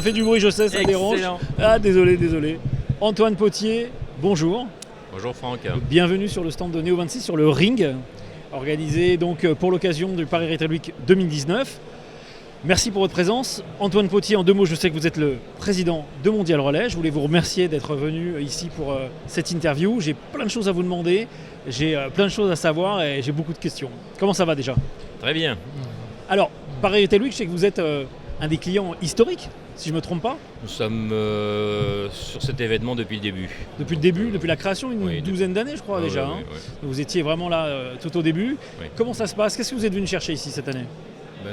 ça fait du bruit, je sais, ça dérange. Ah, désolé. Antoine Potier, bonjour. Bonjour Franck. Bienvenue sur le stand de Neo26 sur le Ring, organisé donc pour l'occasion du Paris Retail Week 2019. Merci pour votre présence. Antoine Potier, en deux mots, je sais que vous êtes le président de Mondial Relais. Je voulais vous remercier d'être venu ici pour cette interview. J'ai plein de choses à vous demander, j'ai plein de choses à savoir et j'ai beaucoup de questions. Comment ça va déjà ? Très bien. Alors, Paris Retail Week, je sais que vous êtes un des clients historiques, si je ne me trompe pas. Nous sommes sur cet événement depuis le début. Depuis le début, depuis la création, une douzaine d'années, je crois déjà. Oui. Vous étiez vraiment là tout au début. Oui. Comment ça se passe ? Qu'est-ce que vous êtes venu chercher ici cette année ?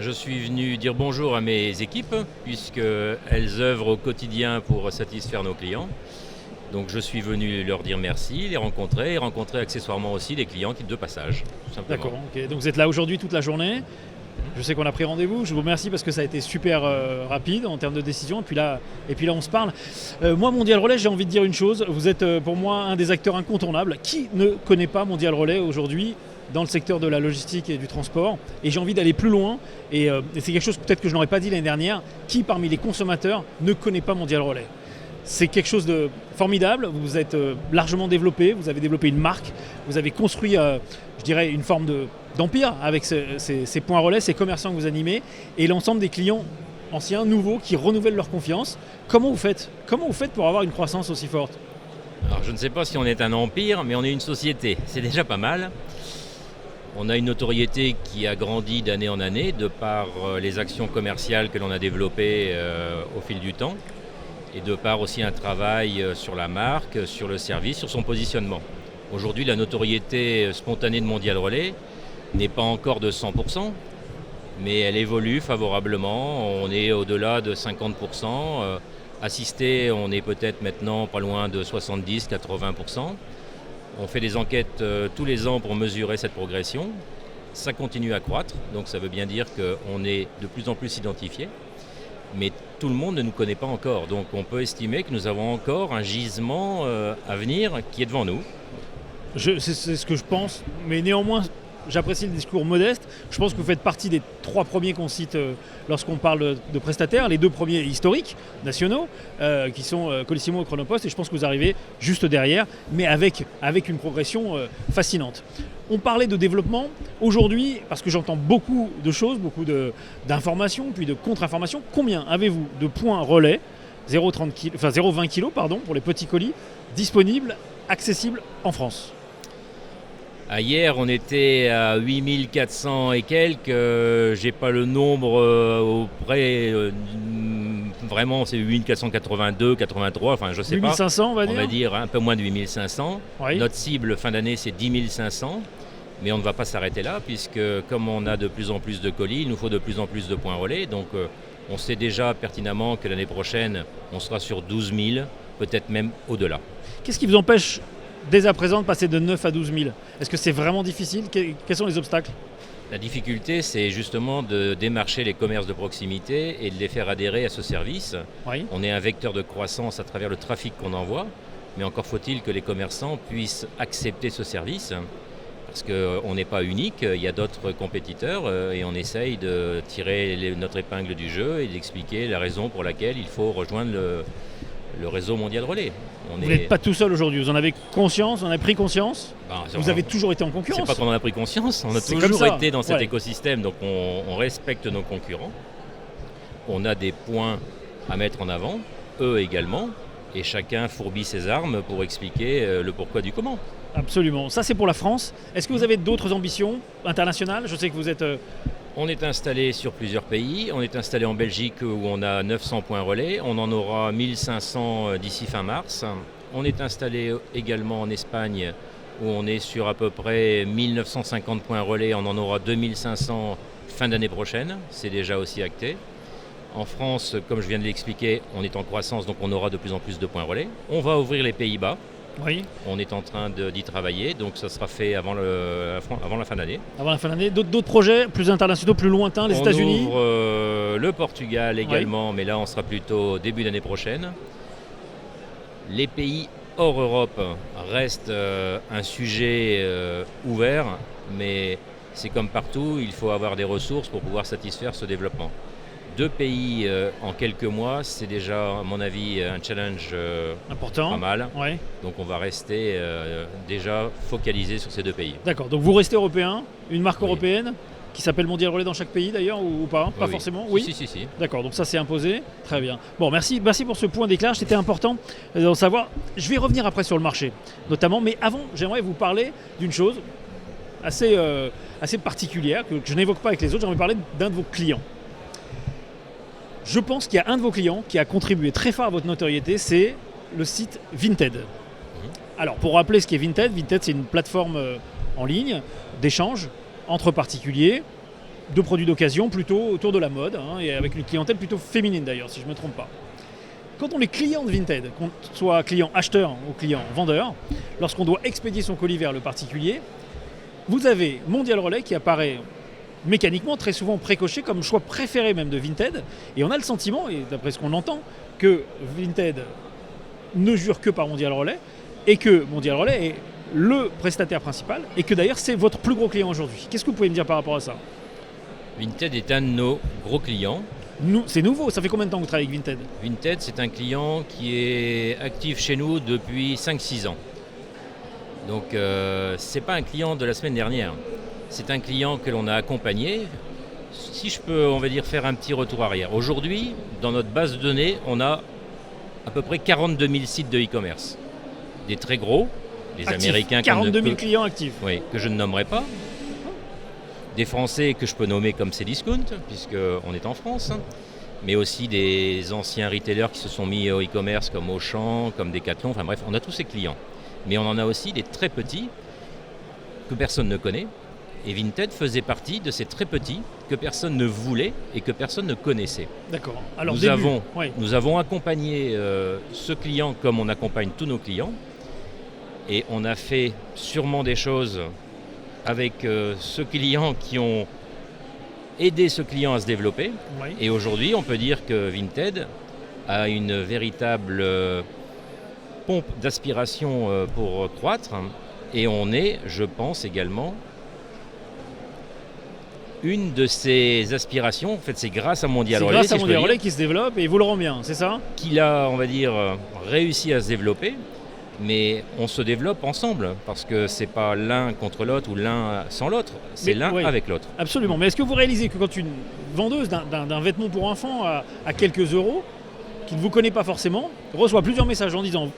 Je suis venu dire bonjour à mes équipes, puisqu'elles œuvrent au quotidien pour satisfaire nos clients. Donc je suis venu leur dire merci, les rencontrer et rencontrer accessoirement aussi les clients de passage, tout simplement. D'accord, ok. Donc vous êtes là aujourd'hui toute la journée. Je sais qu'on a pris rendez-vous, je vous remercie parce que ça a été super rapide en termes de décision. Et puis là on se parle. Moi, Mondial Relais, j'ai envie de dire une chose. Vous êtes pour moi un des acteurs incontournables. Qui ne connaît pas Mondial Relais aujourd'hui dans le secteur de la logistique et du transport ? Et j'ai envie d'aller plus loin. Et c'est quelque chose peut-être que je n'aurais pas dit l'année dernière. Qui parmi les consommateurs ne connaît pas Mondial Relais ? C'est quelque chose de formidable. Vous êtes largement développé. Vous avez développé une marque. Vous avez construit, je dirais, une forme d'empire avec ces points relais, ces commerçants que vous animez et l'ensemble des clients anciens, nouveaux, qui renouvellent leur confiance. Comment vous faites pour avoir une croissance aussi forte ? Alors je ne sais pas si on est un empire, mais on est une société. C'est déjà pas mal. On a une notoriété qui a grandi d'année en année de par les actions commerciales que l'on a développées au fil du temps et de par aussi un travail sur la marque, sur le service, sur son positionnement. Aujourd'hui, la notoriété spontanée de Mondial Relais n'est pas encore de 100%, mais elle évolue favorablement. On est au-delà de 50%. Assisté, on est peut-être maintenant pas loin de 70-80%. On fait des enquêtes tous les ans pour mesurer cette progression. Ça continue à croître, donc ça veut bien dire qu'on est de plus en plus identifié. Mais tout le monde ne nous connaît pas encore. Donc on peut estimer que nous avons encore un gisement à venir qui est devant nous. C'est ce que je pense, mais néanmoins, j'apprécie le discours modeste. Je pense que vous faites partie des 3 premiers qu'on cite lorsqu'on parle de prestataires, les 2 premiers historiques, nationaux, qui sont Colissimo et Chronopost, et je pense que vous arrivez juste derrière, mais avec une progression fascinante. On parlait de développement. Aujourd'hui, parce que j'entends beaucoup de choses, beaucoup d'informations, puis de contre-informations, combien avez-vous de points relais, 0,20 kg pour les petits colis, disponibles, accessibles en France ? Hier, on était à 8400 et quelques. J'ai pas le nombre auprès. Vraiment, c'est 8482, 83. Enfin, je sais 8500, pas. 8500, on va dire. On va dire un peu moins de 8500. Oui. Notre cible fin d'année, c'est 10 500. Mais on ne va pas s'arrêter là, puisque comme on a de plus en plus de colis, il nous faut de plus en plus de points relais. Donc, on sait déjà pertinemment que l'année prochaine, on sera sur 12 000, peut-être même au-delà. Qu'est-ce qui vous empêche dès à présent de passer de 9 à 12 000 ? Est-ce que c'est vraiment difficile ? Quels sont les obstacles ? La difficulté, c'est justement de démarcher les commerces de proximité et de les faire adhérer à ce service. Oui. On est un vecteur de croissance à travers le trafic qu'on envoie, mais encore faut-il que les commerçants puissent accepter ce service, parce qu'on n'est pas unique, il y a d'autres compétiteurs et on essaye de tirer notre épingle du jeu et d'expliquer la raison pour laquelle il faut rejoindre le réseau Mondial Relais. Vous n'êtes pas tout seul aujourd'hui, vous en avez conscience, vous en avez pris conscience ? Vous avez toujours été en concurrence ? C'est pas qu'on en a pris conscience, on a toujours été dans cet écosystème, donc on respecte nos concurrents. On a des points à mettre en avant, eux également, et chacun fourbit ses armes pour expliquer le pourquoi du comment. Absolument, ça c'est pour la France. Est-ce que vous avez d'autres ambitions internationales ? Je sais que vous êtes... On est installé sur plusieurs pays. On est installé en Belgique où on a 900 points relais. On en aura 1500 d'ici fin mars. On est installé également en Espagne où on est sur à peu près 1950 points relais. On en aura 2500 fin d'année prochaine. C'est déjà aussi acté. En France, comme je viens de l'expliquer, on est en croissance, donc on aura de plus en plus de points relais. On va ouvrir les Pays-Bas. Oui. On est en train d'y travailler, donc ça sera fait avant la fin d'année. Avant la fin d'année, d'autres projets plus internationaux, plus lointains, les États-Unis ? On ouvre le Portugal également, mais là on sera plutôt début d'année prochaine. Les pays hors Europe restent un sujet ouvert, mais c'est comme partout, il faut avoir des ressources pour pouvoir satisfaire ce développement. 2 pays en quelques mois, c'est déjà, à mon avis, un challenge Important. pas mal. Ouais. Donc on va rester déjà focalisé sur ces 2 pays. D'accord, donc vous restez européen, une marque Oui. européenne qui s'appelle Mondial Relais dans chaque pays d'ailleurs ou pas? Pas Oui. forcément. Si, Oui. si. D'accord, donc ça c'est imposé. Très bien. Bon, merci pour ce point d'éclairage, c'était important d'en savoir. Je vais revenir après sur le marché, notamment, mais avant, j'aimerais vous parler d'une chose assez particulière que je n'évoque pas avec les autres. J'aimerais parler d'un de vos clients. Je pense qu'il y a un de vos clients qui a contribué très fort à votre notoriété, c'est le site Vinted. Alors, pour rappeler ce qu'est Vinted, Vinted c'est une plateforme en ligne d'échange entre particuliers, de produits d'occasion plutôt autour de la mode, et avec une clientèle plutôt féminine d'ailleurs, si je ne me trompe pas. Quand on est client de Vinted, qu'on soit client acheteur ou client vendeur, lorsqu'on doit expédier son colis vers le particulier, vous avez Mondial Relais qui apparaît mécaniquement, très souvent précoché comme choix préféré même de Vinted, et on a le sentiment, et d'après ce qu'on entend, que Vinted ne jure que par Mondial Relais, et que Mondial Relais est le prestataire principal, et que d'ailleurs c'est votre plus gros client aujourd'hui. Qu'est-ce que vous pouvez me dire par rapport à ça? Vinted est un de nos gros clients. C'est nouveau, ça fait combien de temps que vous travaillez avec Vinted? Vinted, c'est un client qui est actif chez nous depuis 5-6 ans. Donc ce n'est pas un client de la semaine dernière. C'est un client que l'on a accompagné. Si je peux, on va dire, faire un petit retour arrière. Aujourd'hui, dans notre base de données, on a à peu près 42 000 sites de e-commerce. Des très gros, des Actifs. Américains 42 000 clients actifs. Oui, que je ne nommerai pas. Des Français que je peux nommer comme Cdiscount, puisqu'on est en France. Mais aussi des anciens retailers qui se sont mis au e-commerce comme Auchan, comme Decathlon. Enfin bref, on a tous ces clients. Mais on en a aussi des très petits que personne ne connaît. Et Vinted faisait partie de ces très petits que personne ne voulait et que personne ne connaissait. D'accord. Alors, nous avons accompagné ce client comme on accompagne tous nos clients. Et on a fait sûrement des choses avec ce client qui ont aidé ce client à se développer. Oui. Et aujourd'hui, on peut dire que Vinted a une véritable pompe d'aspiration pour croître. Et on est, je pense également, une de ces aspirations, en fait c'est grâce à Mondial Relais, grâce à Mondial Relais qui se développe et vous le rend bien, c'est ça? Qu'il a, on va dire, réussi à se développer, mais on se développe ensemble, parce que c'est pas l'un contre l'autre ou l'un sans l'autre, c'est l'un avec l'autre. Absolument, mais est-ce que vous réalisez que quand une vendeuse d'un vêtement pour enfant à quelques euros, qui ne vous connaît pas forcément, reçoit plusieurs messages en disant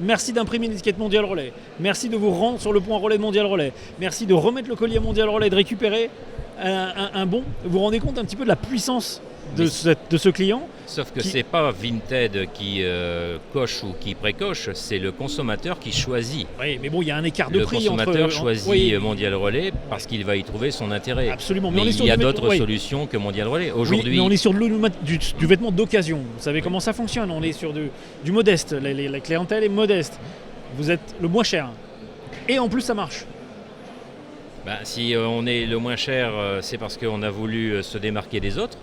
merci d'imprimer une étiquette Mondial Relais, merci de vous rendre sur le point relais de Mondial Relais, merci de remettre le colis à Mondial Relais, de récupérer un bon, vous vous rendez compte un petit peu de la puissance de ce client? Sauf que c'est pas Vinted qui coche ou qui précoche, c'est le consommateur qui choisit. Oui, mais bon, il y a un écart de prix entre... Le consommateur choisit Mondial Relais parce qu'il va y trouver son intérêt. Absolument. Mais il y a d'autres solutions que Mondial Relais. Aujourd'hui, mais on est sur du vêtement d'occasion. Vous savez comment ça fonctionne. On est sur du modeste. La clientèle est modeste. Vous êtes le moins cher. Et en plus, ça marche. Si on est le moins cher, c'est parce qu'on a voulu se démarquer des autres.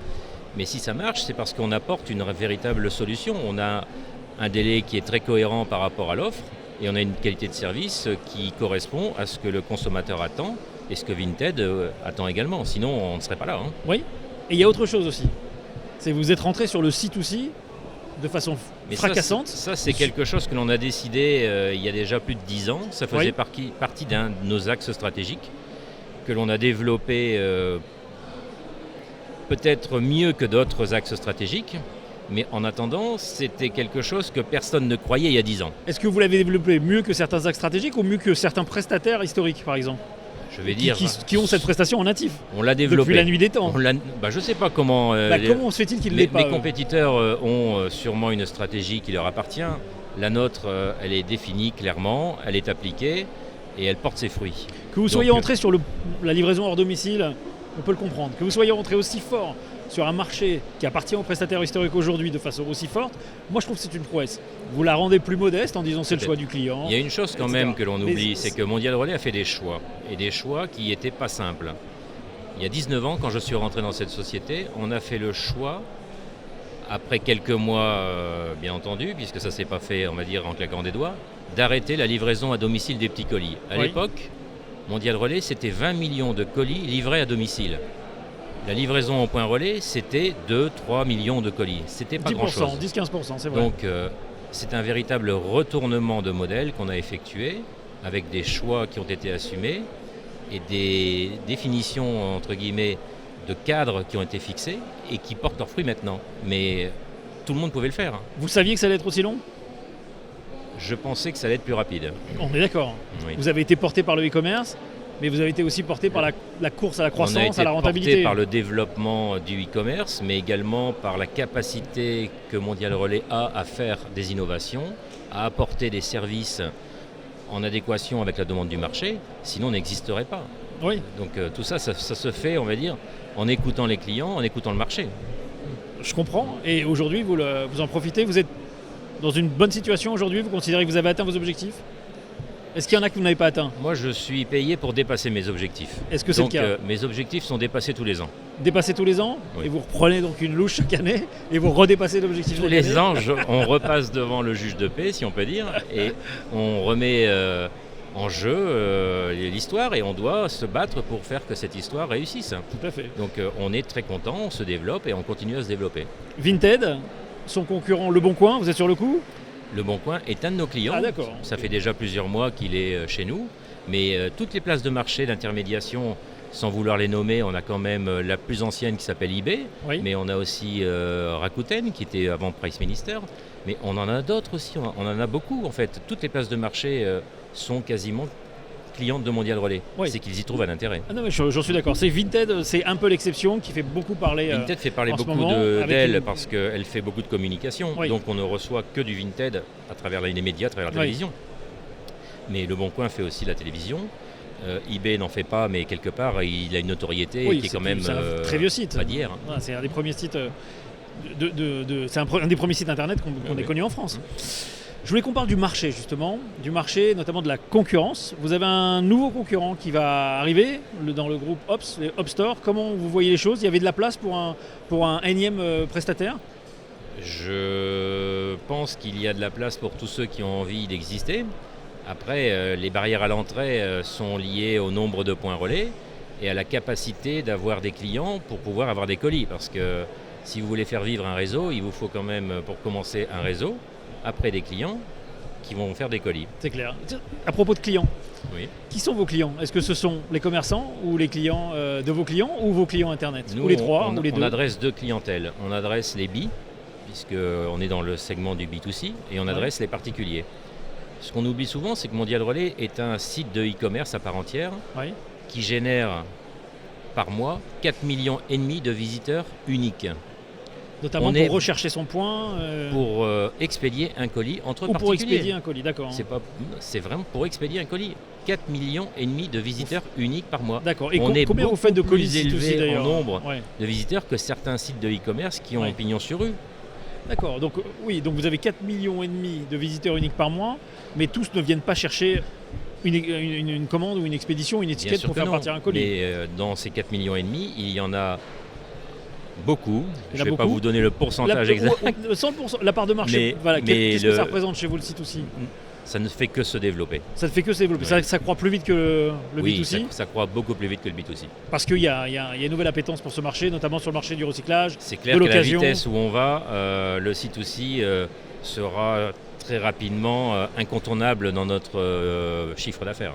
Mais si ça marche, c'est parce qu'on apporte une véritable solution. On a un délai qui est très cohérent par rapport à l'offre et on a une qualité de service qui correspond à ce que le consommateur attend et ce que Vinted attend également. Sinon, on ne serait pas là. Oui, et il y a autre chose aussi. C'est que vous êtes rentré sur le C2C de façon fracassante. Ça, c'est quelque chose que l'on a décidé il y a déjà plus de 10 ans. Ça faisait partie d'un de nos axes stratégiques que l'on a développé peut-être mieux que d'autres axes stratégiques, mais en attendant, c'était quelque chose que personne ne croyait il y a 10 ans. Est-ce que vous l'avez développé mieux que certains axes stratégiques ou mieux que certains prestataires historiques, par exemple? Je vais dire qui ont cette prestation en natif. On l'a développé depuis la nuit des temps. Je ne sais pas comment. Comment se fait-il qu'il ne l'ait pas? Les compétiteurs ont sûrement une stratégie qui leur appartient. La nôtre, elle est définie clairement, elle est appliquée et elle porte ses fruits. Que vous soyez entré sur la livraison hors domicile, on peut le comprendre. Que vous soyez rentré aussi fort sur un marché qui appartient aux prestataires historiques aujourd'hui de façon aussi forte, moi je trouve que c'est une prouesse. Vous la rendez plus modeste en disant c'est le choix du client. Il y a une chose quand même que l'on oublie, c'est que Mondial Relais a fait des choix. Et des choix qui n'étaient pas simples. Il y a 19 ans, quand je suis rentré dans cette société, on a fait le choix, après quelques mois bien entendu, puisque ça ne s'est pas fait, on va dire, en claquant des doigts, d'arrêter la livraison à domicile des petits colis. À l'époque, Mondial Relais, c'était 20 millions de colis livrés à domicile. La livraison au point relais, c'était 2-3 millions de colis. C'était pas 10%, grand-chose. 10-15%, c'est vrai. Donc, c'est un véritable retournement de modèle qu'on a effectué avec des choix qui ont été assumés et des définitions, entre guillemets, de cadres qui ont été fixés et qui portent leurs fruits maintenant. Mais tout le monde pouvait le faire. Vous saviez que ça allait être aussi long? Je pensais que ça allait être plus rapide. On est d'accord. Oui. Vous avez été porté par le e-commerce, mais vous avez été aussi porté par la course à la On a croissance, été à la rentabilité. porté par le développement du e-commerce, mais également par la capacité que Mondial Relais a à faire des innovations, à apporter des services en adéquation avec la demande du marché, sinon on n'existerait pas. Oui, Donc tout ça, ça se fait, on va dire, en écoutant les clients, en écoutant le marché. je comprends. Et aujourd'hui, vous en profitez. Vous êtes dans une bonne situation aujourd'hui. Vous considérez que vous avez atteint vos objectifs? Est-ce qu'il y en a que vous n'avez pas atteints? Moi, je suis payé pour dépasser mes objectifs. Est-ce que c'est le Donc cas? mes objectifs sont dépassés tous les ans. Dépassés tous les ans? Oui. Et vous reprenez donc une louche chaque année et vous redépassez l'objectif Tous chaque les année? ans, on repasse devant le juge de paix, si on peut dire, et on remet en jeu l'histoire et on doit se battre pour faire que cette histoire réussisse. Tout à fait. Donc on est très content, on se développe et on continue à se développer. Vinted, son concurrent Le Bon Coin, vous êtes sur le coup? Le Bon Coin est un de nos clients. Ah d'accord. Ça fait déjà plusieurs mois qu'il est chez nous, mais toutes les places de marché d'intermédiation, sans vouloir les nommer, on a quand même la plus ancienne qui s'appelle eBay, Oui. mais on a aussi Rakuten qui était avant Price Minister, mais on en a d'autres aussi, on en a beaucoup en fait. Toutes les places de marché sont quasiment clientes de Mondial Relais. Oui. C'est qu'ils y trouvent un intérêt. Ah non, mais j'en suis d'accord. C'est Vinted, c'est un peu l'exception qui fait beaucoup parler. Vinted fait parler en ce beaucoup moment, avec d'elle une- parce qu'elle fait beaucoup de communication, Oui. donc on ne reçoit que du Vinted à travers les médias, à travers la Oui. télévision. Mais Le Bon Coin fait aussi la télévision. eBay n'en fait pas, mais quelque part il a une notoriété Oui, qui est c'est quand même c'est un très vieux site. pas d'hier. Voilà, c'est un des premiers sites. C'est un des premiers sites internet qu'on ait Oui. connu en France. Je voulais qu'on parle du marché justement, du marché notamment de la concurrence. Vous avez un nouveau concurrent qui va arriver dans le groupe Ops, les Ops Store. Comment vous voyez les choses? Il y avait de la place pour un énième prestataire? Je pense qu'il y a de la place pour tous ceux qui ont envie d'exister. Après, les barrières à l'entrée sont liées au nombre de points relais et à la capacité d'avoir des clients pour pouvoir avoir des colis. Parce que si vous voulez faire vivre un réseau, il vous faut quand même, pour commencer, un réseau, après des clients qui vont faire des colis. C'est clair. À propos de clients, Oui. qui sont vos clients? Est-ce que ce sont les commerçants ou les clients de vos clients ou vos clients internet? Nous, Ou les trois, on, ou les on deux? adresse deux clientèles. On adresse les B, puisqu'on est dans le segment du B2C, et on adresse les particuliers. Ce qu'on oublie souvent, c'est que Mondial Relais est un site de e-commerce à part entière Oui. qui génère par mois 4,5 millions de visiteurs uniques Notamment On pour est- rechercher son point pour expédier un colis entre ou pour particuliers. expédier un colis, d'accord. C'est vraiment pour expédier un colis. 4,5 millions de visiteurs uniques par mois. D'accord. Et On est combien vous beaucoup faites de plus colis sites élevé aussi, en d'ailleurs? nombre. Ouais. De visiteurs que certains sites de e-commerce qui ont Ouais. pignon sur rue. D'accord. Donc oui, donc vous avez 4,5 millions de visiteurs uniques par mois, mais tous ne viennent pas chercher une commande ou une expédition, une Bien étiquette sûr pour que faire non. partir un colis. Mais dans ces 4,5 millions, il y en a beaucoup. Il y Je en a ne vais pas beaucoup. vous donner le pourcentage exact. 100%, la part de marché, Mais- voilà, mais qu'est-ce que le- ça représente chez vous le site aussi? Ça ne fait que se développer. Ça ne fait que se développer. Ouais. Ça croît plus vite que le Oui, B2C, ça croît beaucoup plus vite que le B2C. parce qu'il y a une nouvelle appétence pour ce marché, notamment sur le marché du recyclage. C'est clair De que la l'occasion. vitesse où on va, le site aussi sera très rapidement incontournable dans notre chiffre d'affaires.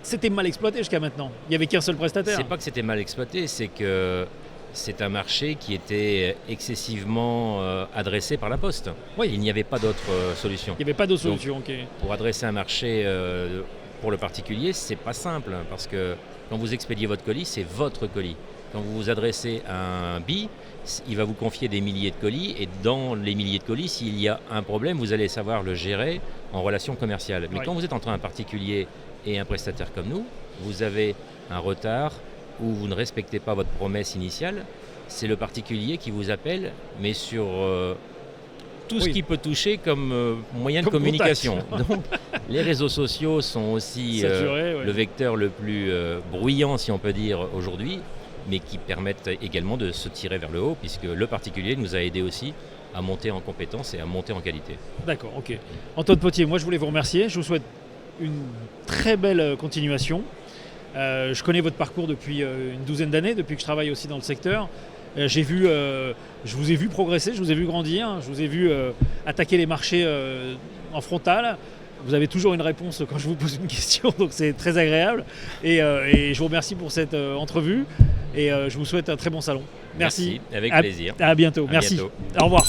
C'était mal exploité jusqu'à maintenant. Il n'y avait qu'un seul prestataire. C'est pas que c'était mal exploité, c'est que c'est un marché qui était excessivement adressé par la Poste. Oui. Il n'y avait pas d'autre solution. Il n'y avait pas d'autre solution. Ok. Pour adresser un marché pour le particulier, c'est pas simple hein, parce que quand vous expédiez votre colis, c'est votre colis. Quand vous vous adressez à un B, il va vous confier des milliers de colis et dans les milliers de colis, s'il y a un problème, vous allez savoir le gérer en relation commerciale. Mais Oui. quand vous êtes entre un particulier et un prestataire comme nous, vous avez un retard ou vous ne respectez pas votre promesse initiale, c'est le particulier qui vous appelle, mais sur tout ce Oui. qui peut toucher comme moyen de Comme communication. Donc, les réseaux sociaux sont aussi Saturé, ouais. le vecteur le plus bruyant, si on peut dire, aujourd'hui, mais qui permettent également de se tirer vers le haut, puisque le particulier nous a aidé aussi à monter en compétences et à monter en qualité. D'accord, ok. Antoine Potier, moi je voulais vous remercier. Je vous souhaite une très belle continuation. Je connais votre parcours depuis une douzaine d'années, depuis que je travaille aussi dans le secteur. Je vous ai vu progresser, je vous ai vu grandir, je vous ai vu attaquer les marchés en frontal. Vous avez toujours une réponse quand je vous pose une question, donc c'est très agréable. Et je vous remercie pour cette entrevue et je vous souhaite un très bon salon. Merci. Avec plaisir. À bientôt. À Merci. bientôt. Au revoir.